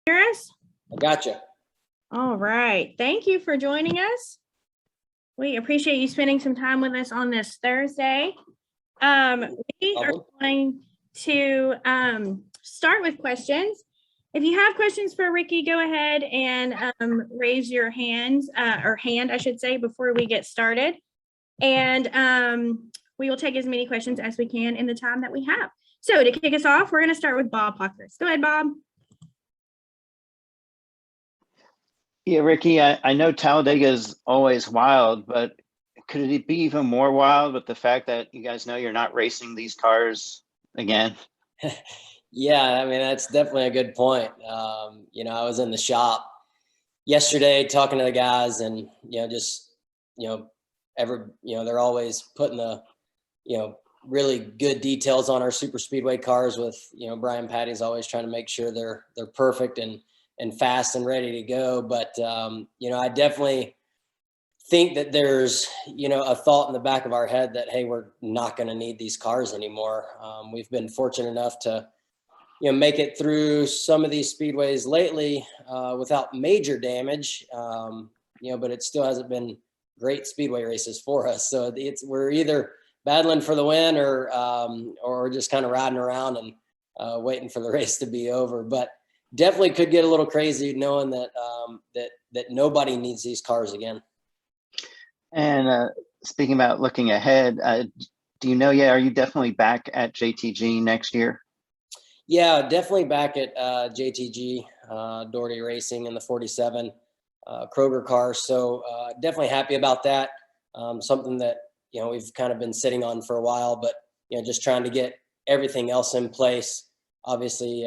hear us? I gotcha. All right. Thank you for joining us. We appreciate you spending some time with us on this Thursday. We are going to start with questions. If you have questions for Ricky, go ahead and raise your hands, or hand, I should say, before we get started. And we will take as many questions as we can in the time that we have. So to kick us off, we're going to start with Bob Hawkers. Go ahead, Bob. Yeah, Ricky, I know Talladega is always wild, but could it be even more wild with the fact that you guys know you're not racing these cars again? Yeah, I mean, that's definitely a good point. I was in the shop yesterday talking to the guys and, they're always putting the, really good details on our super speedway cars with, Brian Patty's always trying to make sure they're perfect and fast and ready to go. But, I definitely think that there's, a thought in the back of our head that, hey, we're not going to need these cars anymore. We've been fortunate enough to, make it through some of these speedways lately without major damage, but it still hasn't been great speedway races for us. So we're either battling for the win or just kind of riding around and waiting for the race to be over. But definitely could get a little crazy knowing that that nobody needs these cars again. And speaking about looking ahead, do you know yet, are you definitely back at JTG next year? Yeah, definitely back at JTG, Doherty Racing in the 47 Kroger car. So definitely happy about that. Something that, we've kind of been sitting on for a while, but, just trying to get everything else in place. Obviously,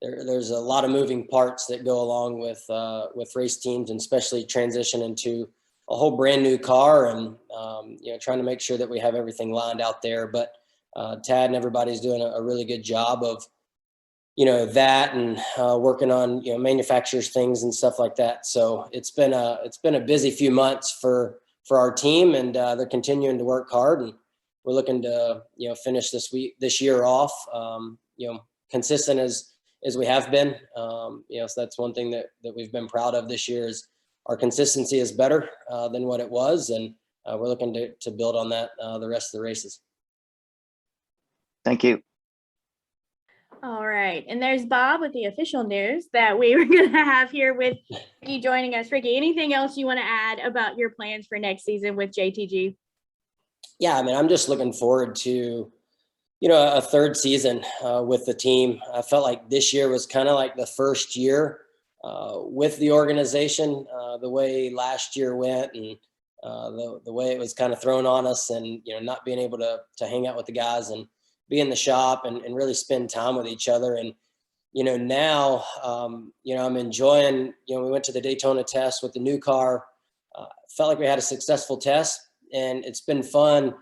there's a lot of moving parts that go along with race teams, and especially transition into a whole brand new car and, trying to make sure that we have everything lined out there. But Tad and everybody's doing a really good job of, that and working on, manufacturers things and stuff like that. So it's been a busy few months for our team, and they're continuing to work hard, and we're looking to, finish this year off, consistent as we have been. So that's one thing that we've been proud of this year is our consistency is better than what it was. And we're looking to build on that the rest of the races. Thank you. All right. And there's Bob with the official news that we were going to have here with Ricky joining us. Ricky, anything else you want to add about your plans for next season with JTG? Yeah, I mean, I'm just looking forward to, a third season with the team. I felt like this year was kind of like the first year with the organization, the way last year went and the way it was kind of thrown on us, and, not being able to hang out with the guys and be in the shop and really spend time with each other. And, now, I'm enjoying, we went to the Daytona test with the new car, felt like we had a successful test, and it's been fun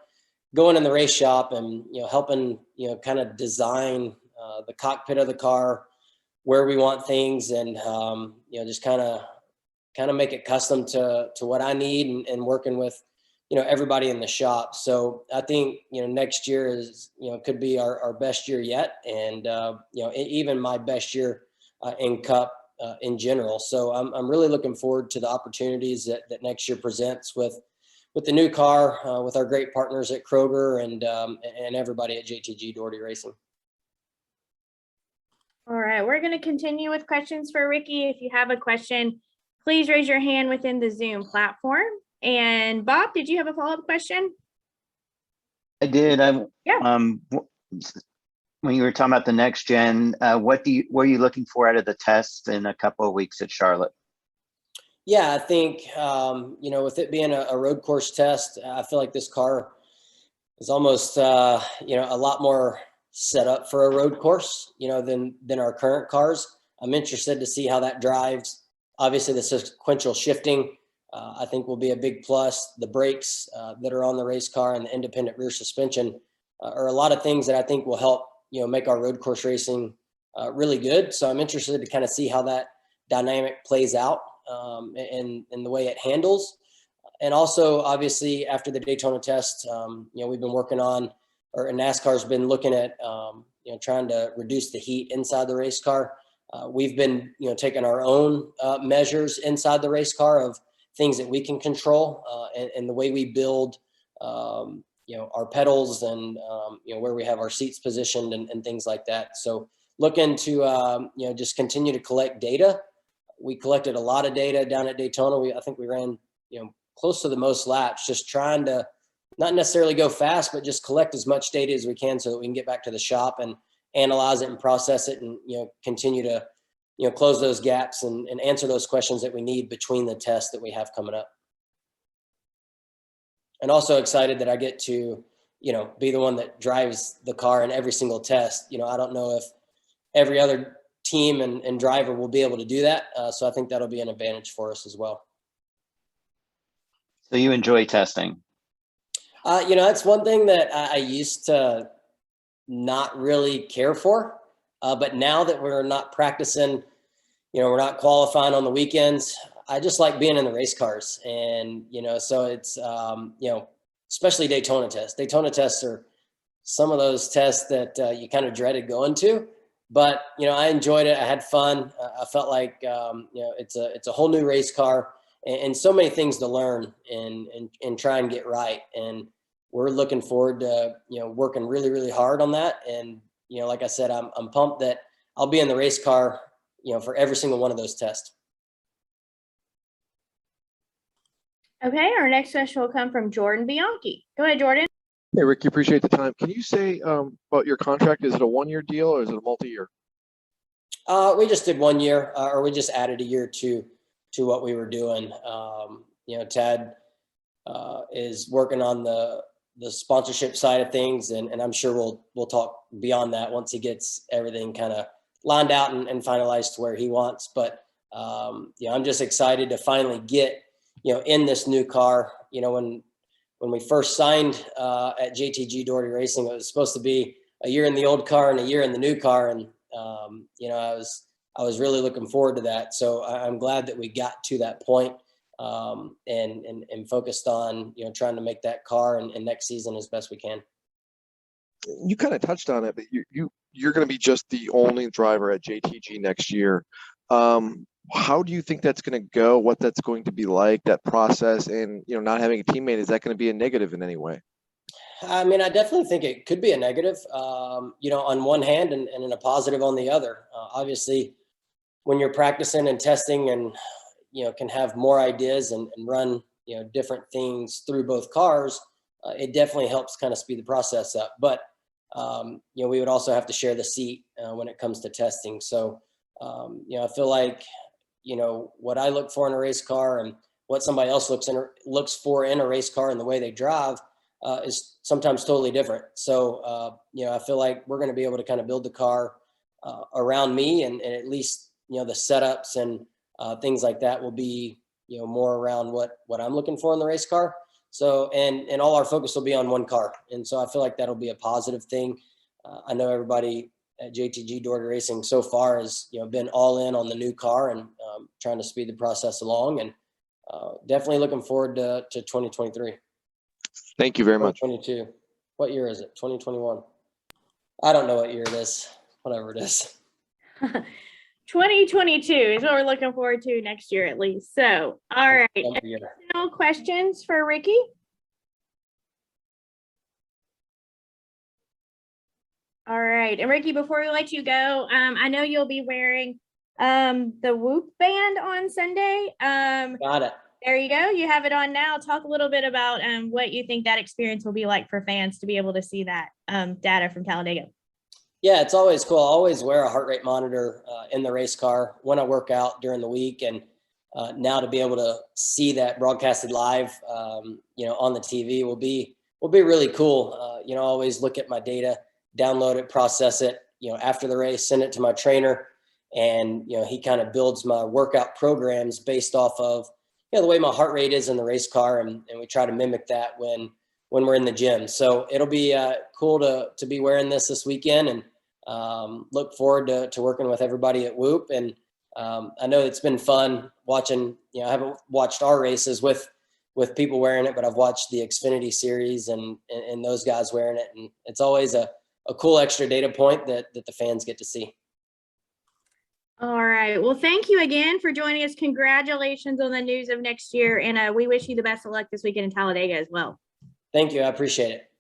going in the race shop and, helping, kind of design the cockpit of the car, where we want things, and, just kind of make it custom to what I need, and working with, everybody in the shop. So I think, next year is, could be our best year yet. And, even my best year in Cup in general. So I'm really looking forward to the opportunities that next year presents with the new car, with our great partners at Kroger and everybody at JTG Doherty Racing. All right, we're going to continue with questions for Ricky. If you have a question, please raise your hand within the Zoom platform. And Bob, did you have a follow-up question? I did. Yeah. When you were talking about the next gen, what are you looking for out of the tests in a couple of weeks at Charlotte? Yeah, I think, with it being a road course test, I feel like this car is almost, a lot more set up for a road course, than our current cars. I'm interested to see how that drives. Obviously, the sequential shifting, I think, will be a big plus. The brakes that are on the race car and the independent rear suspension are a lot of things that I think will help, make our road course racing really good. So I'm interested to kind of see how that dynamic plays out. And the way it handles. And also, obviously, after the Daytona test, we've been working on, or NASCAR's been looking at, trying to reduce the heat inside the race car. We've been, taking our own measures inside the race car of things that we can control, and the way we build, our pedals and, where we have our seats positioned and things like that. So looking to, just continue to collect data. We collected a lot of data down at Daytona. I think we ran, close to the most laps, just trying to not necessarily go fast, but just collect as much data as we can so that we can get back to the shop and analyze it and process it and, continue to, close those gaps and answer those questions that we need between the tests that we have coming up. And also excited that I get to, be the one that drives the car in every single test. I don't know if every other team and driver will be able to do that. So I think that'll be an advantage for us as well. So you enjoy testing? It's one thing that I used to not really care for. But now that we're not practicing, we're not qualifying on the weekends, I just like being in the race cars. And, so it's, especially Daytona tests. Daytona tests are some of those tests that you kind of dreaded going to. But, I enjoyed it. I had fun. I felt like, it's a whole new race car and so many things to learn and try and get right. And we're looking forward to, working really, really hard on that. And, like I said, I'm pumped that I'll be in the race car, for every single one of those tests. Okay, our next question will come from Jordan Bianchi. Go ahead, Jordan. Hey, Ricky, appreciate the time. Can you say about your contract? Is it a one-year deal or is it a multi-year? We just did 1 year, or we just added a year to what we were doing. Tad is working on the sponsorship side of things, and I'm sure we'll talk beyond that once he gets everything kind of lined out and finalized to where he wants. But I'm just excited to finally get in this new car. When we first signed at JTG Doherty Racing, it was supposed to be a year in the old car and a year in the new car, and I was really looking forward to that. So I'm glad that we got to that point, and focused on trying to make that car and next season as best we can. You kind of touched on it, but you're going to be just the only driver at JTG next year. How do you think that's going to go? What that's going to be like, that process, and not having a teammate, is that going to be a negative in any way? I mean, I definitely think it could be a negative, on one hand and in a positive on the other. Obviously, when you're practicing and testing and, can have more ideas and run, different things through both cars, it definitely helps kind of speed the process up. But, we would also have to share the seat when it comes to testing. So, I feel like, what I look for in a race car and what somebody else looks for in a race car and the way they drive is sometimes totally different. So, I feel like we're going to be able to kind of build the car around me, and at least, the setups and things like that will be, more around what I'm looking for in the race car. So, and all our focus will be on one car. And so I feel like that'll be a positive thing. I know everybody at JTG Doherty Racing so far has, been all in on the new car and trying to speed the process along, and definitely looking forward to 2023. Thank you very much. 2022. What year is it? 2021. I don't know what year it is. Whatever it is. 2022 is what we're looking forward to next year, at least. So, all right. Additional questions for Ricky? All right. And Ricky, before we let you go, I know you'll be wearing the Whoop band on Sunday. Got it. There you go. You have it on now. Talk a little bit about what you think that experience will be like for fans to be able to see that data from Talladega. Yeah, it's always cool. I always wear a heart rate monitor in the race car when I work out during the week. And now to be able to see that broadcasted live, on the TV will be really cool. I always look at my data, download it, process it, after the race, send it to my trainer. And, he kind of builds my workout programs based off of, the way my heart rate is in the race car. And we try to mimic that when we're in the gym. So it'll be cool to be wearing this weekend, and look forward to working with everybody at Whoop. And I know it's been fun watching, I haven't watched our races with people wearing it, but I've watched the Xfinity series and those guys wearing it. And it's always a cool extra data point that the fans get to see. All right. Well, thank you again for joining us. Congratulations on the news of next year. And we wish you the best of luck this weekend in Talladega as well. Thank you. I appreciate it.